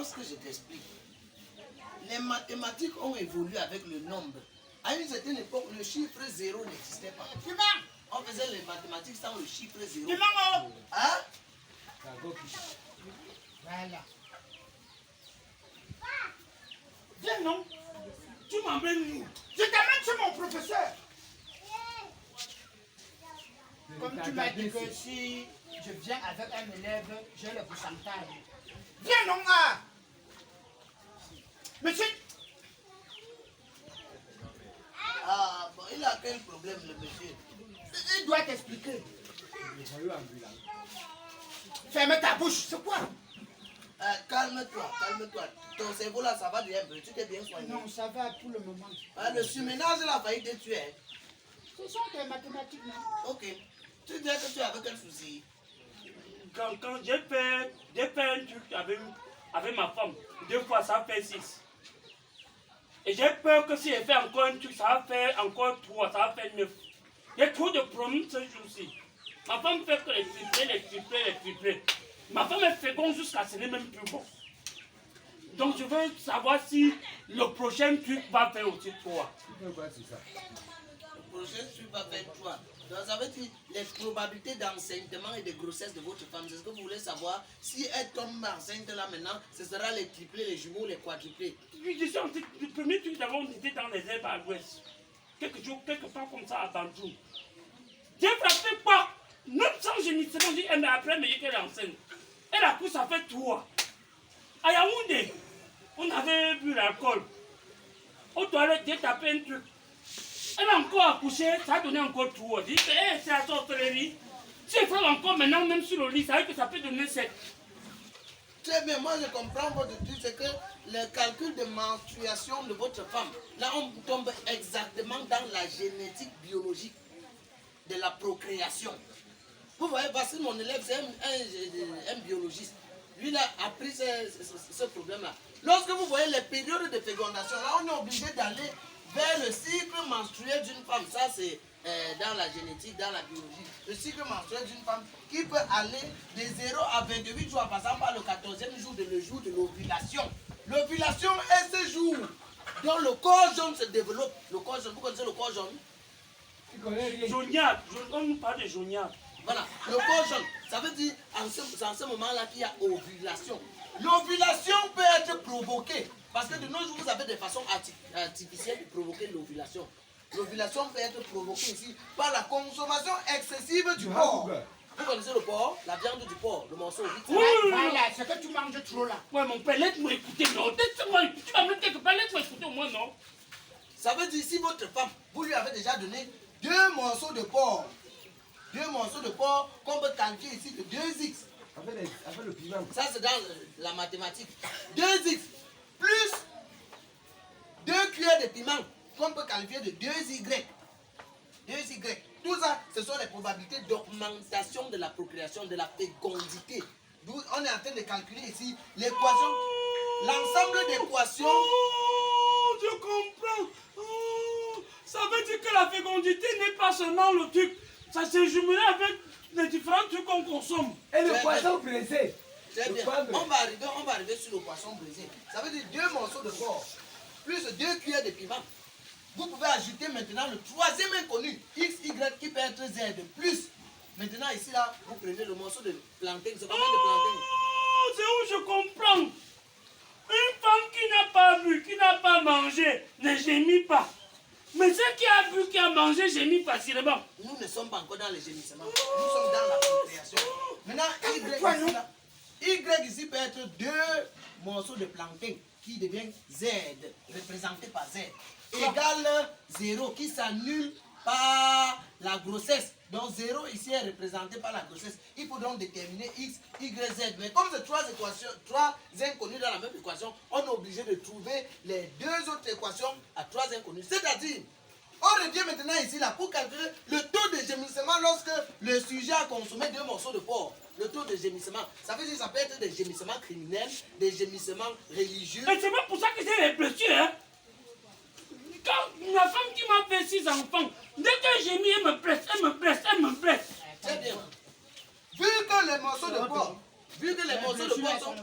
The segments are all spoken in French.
lorsque je t'explique, les mathématiques ont évolué avec le nombre. À une certaine époque, le chiffre 0 n'existait pas. On faisait les mathématiques sans le chiffre 0. Hein? Voilà. Viens, non? Tu m'emmènes où? Je t'amène chez mon professeur. Comme tu m'as dit que si je viens avec un élève, j'ai le pourcentage. Viens, non, ah! Monsieur. Ah, bon, il a quel problème, le monsieur? Il doit t'expliquer. Ferme ta bouche, c'est quoi? Calme-toi, calme-toi. Ton cerveau là, ça va bien un peu. Tu t'es bien soigné. Non, ça va pour le moment. Le surménage là, a failli te tuer. Ce sont des mathématiques, non? Ok. Tu dis que tu avais quel souci? Quand j'ai fait un truc avec ma femme, 2 fois ça fait 6. Et j'ai peur que si elle fait encore un truc, ça va faire encore 3, ça va faire 9. Il y a trop de problèmes ce jour-ci. Ma femme fait que les triplés. Ma femme est féconde jusqu'à ce n'est même plus bon. Donc je veux savoir si le prochain truc va faire aussi 3. Le prochain truc va faire 3. Donc ça veut dire les probabilités d'enseignement et de grossesse de votre femme. C'est ce que vous voulez savoir. Si elle tombe enceinte là maintenant, ce sera les triplés, les jumeaux, les quadruplés. Le premier truc d'abord, on était dans les herbes à l'ouest. Quelque part comme ça à Banjou. J'ai frappé quoi? Même sans gémissement, je dis, mais après, mais qu'elle est enceinte. Elle a poussé, ça fait 3. À Yaoundé, on avait bu l'alcool. Aux toilettes, j'ai tapé un truc. Elle a encore accouché, ça a donné encore 3. Je dis, c'est la sorcellerie. Si elle frappe encore maintenant, même sur le lit, ça veut dire que ça peut donner 7. Très bien, moi je comprends votre truc, c'est que le calcul de menstruation de votre femme, là on tombe exactement dans la génétique biologique de la procréation. Vous voyez, parce que mon élève, c'est un biologiste. Lui, il a appris ce problème-là. Lorsque vous voyez les périodes de fécondation, là, on est obligé d'aller vers le cycle menstruel d'une femme. Ça, c'est dans la génétique, dans la biologie. Le cycle menstruel d'une femme qui peut aller de 0 à 28 jours, par exemple, le 14e jour, le jour de l'ovulation. L'ovulation est ce jour dont le corps jaune se développe. Le corps jaune, vous connaissez le corps jaune? Jauniade, on nous parle de jauniade. Voilà, le corps jaune, ça veut dire c'est en ce moment-là qu'il y a ovulation. L'ovulation peut être provoquée, parce que de nos jours, vous avez des façons artificielles de provoquer l'ovulation. L'ovulation peut être provoquée ici par la consommation excessive du porc. Vous connaissez le porc, la viande du porc, le morceau vite. Oui. Voilà, c'est que tu manges trop là. Ouais, mon père, laisse-moi écouter, non. Laisse-moi écouter, tu vas me quelque part, laisse-moi écouter au moins, non. Ça veut dire si votre femme, vous lui avez déjà donné 2 morceaux de porc. 2 morceaux de porc qu'on peut qualifier ici de 2x. Avec le piment. Ça, c'est dans la mathématique. 2x plus 2 cuillères de piment qu'on peut qualifier de 2y. 2y. Tout ça, ce sont les probabilités d'augmentation de la procréation, de la fécondité. On est en train de calculer ici l'équation, l'ensemble d'équations. Oh, je comprends. Oh, ça veut dire que la fécondité n'est pas seulement le truc. Ça s'est jumelé avec les différents trucs qu'on consomme. Et le poisson pressé. Très bien. On va arriver sur le poisson brisé. Ça veut dire 2 morceaux de porc plus 2 cuillères de piment. Vous pouvez ajouter maintenant le 3e inconnu, x, y, qui peut être z de plus. Maintenant ici là, vous prenez le morceau de plantain. C'est combien de plantain? Oh, c'est où je comprends. Une femme qui n'a pas bu, qui n'a pas mangé, ne gémit pas. Mais celle qui a bu, qui a mangé, gémit facilement. Nous ne sommes pas encore dans le gémissement. Nous sommes dans la procréation. Maintenant, y ici peut être 2 morceaux de plantain qui devient z, représenté par z, égale 0, qui s'annule par la grossesse. Donc 0 ici est représenté par la grossesse. Il faut donc déterminer x, y, z. Mais comme c'est 3 équations, 3 inconnus dans la même équation, on est obligé de trouver les 2 autres équations à 3 inconnus. C'est-à-dire, on revient maintenant ici là pour calculer le taux de gémissement lorsque le sujet a consommé 2 morceaux de porc. Le taux de gémissement, ça veut dire que ça peut être des gémissements criminels, des gémissements religieux. Mais c'est pas pour ça que j'ai réfléchi, hein. Quand ma femme qui m'a fait 6 enfants, dès que j'ai mis, elle me blesse. Très bien. Vu que les morceaux de porc, sont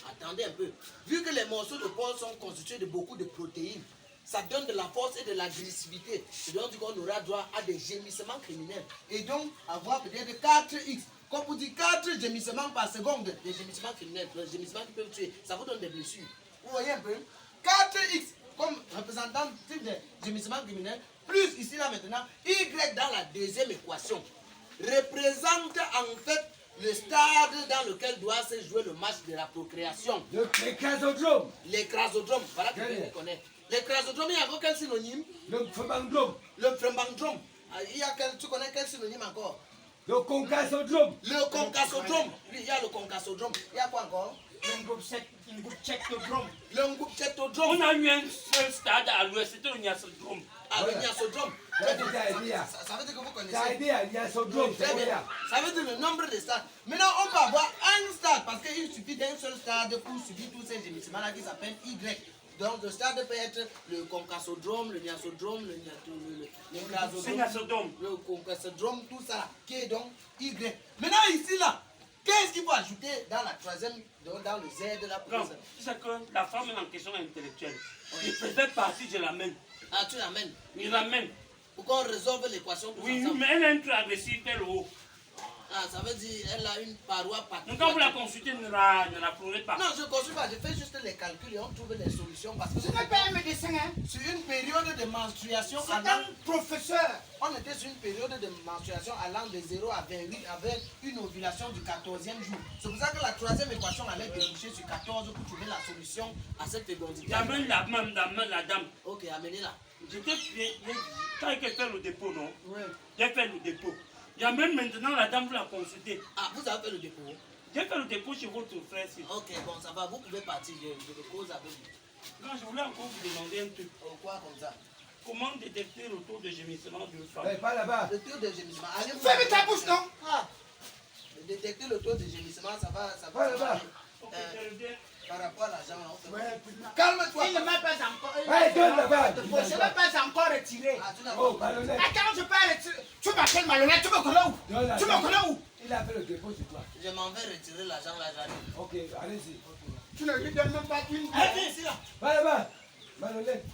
Attendez un peu. Vu que les morceaux de porc sont constitués de beaucoup de protéines, ça donne de la force et de l'agressivité. Et donc, on aura droit à des gémissements criminels. Et donc, avoir peut-être 4x. Comme vous dites 4 gémissements par seconde, des gémissements criminels, des gémissements qui peuvent tuer, ça vous donne des blessures. Vous voyez un peu? 4x comme représentant type de gémissements criminels, plus ici là maintenant, y dans la deuxième équation, représente en fait le stade dans lequel doit se jouer le match de la procréation. L'écrasodrome. L'écrasodrome, voilà que vous connaissez. L'écrasodrome, il y a encore quel synonyme? Le frembandrome. Le frembandrome. Tu connais quel synonyme encore? Le concassodrome. Le concassodrome. Il y a le concassodrome. Il y a quoi encore? Le groupe chektodrome. Le groupe chektodrome. On a eu un seul stade à l'ouest, c'était le Niasodrome. Ah, le niasodrome. Ça veut dire que vous connaissez. Ça a aidé à Niasodrome. Très bien. Ça veut dire le nombre de stades. Maintenant, on peut avoir un stade parce qu'il suffit d'un seul stade pour subir tous ces gémissements-là qui s'appellent Y. Donc, le stade peut être le concassodrome, le niasodrome, le concassodrome, tout ça, qui est donc Y. Maintenant, ici, là, qu'est-ce qu'il faut ajouter dans la troisième, dans le Z de la Non, prise? c'est que la femme est en question intellectuelle. Il faisait partie, je l'amène. Ah, tu l'amènes. Je l'amène. Pour qu'on résolve l'équation tous Oui, ensemble. mais elle est un peu agressive, elle haut. Ah, ça veut dire qu'elle a une paroi Donc particulière. quand vous la consultez, ne la prenez pas. Non, je ne construis pas, je fais juste les calculs et on trouve des solutions parce que Ce n'est pas un médecin, hein. sur une période de menstruation, C'est un professeur. on était sur une période de menstruation allant de 0 à 28 avec une ovulation du 14e jour. C'est pour ça que la troisième équation allait déboucher sur 14 pour trouver la solution à cette fécondité. J'amène la dame. Ok, amenez-la. Quand elle fait le dépôt, non? Oui. J'ai fait le dépôt. J'amène maintenant la dame, vous la consultez. Ah, vous avez fait le dépôt? J'ai fait le dépôt chez votre frère. Ok, bon, ça va, vous pouvez partir, je le cause avec vous. Non, je voulais encore vous demander un truc. Oh, quoi comme ça? Comment détecter le taux de gémissement d'une femme? Pas là-bas. Le taux de gémissement. Allez, Ferme ta bouche, non? Ah, détecter le taux de gémissement, ça va là-bas. Ok, je viens. par rapport à l'argent. Ouais, Calme-toi. il ne m'a pas encore. Ouais, donne là-bas. Je ne vais pas encore retirer. Ah, tu n'as Oh, pas. malhonnête. Attends, je peux retirer. Tu m'appelles malhonnête, tu me connais où? Donne là. Tu me connais où? Il a fait le dépôt sur toi. Je m'en vais retirer l'argent là, j'arrive. Ok, allez-y. Tu ne lui donnes même pas une. Allez, viens ici là. Va là-bas. Malhonnête.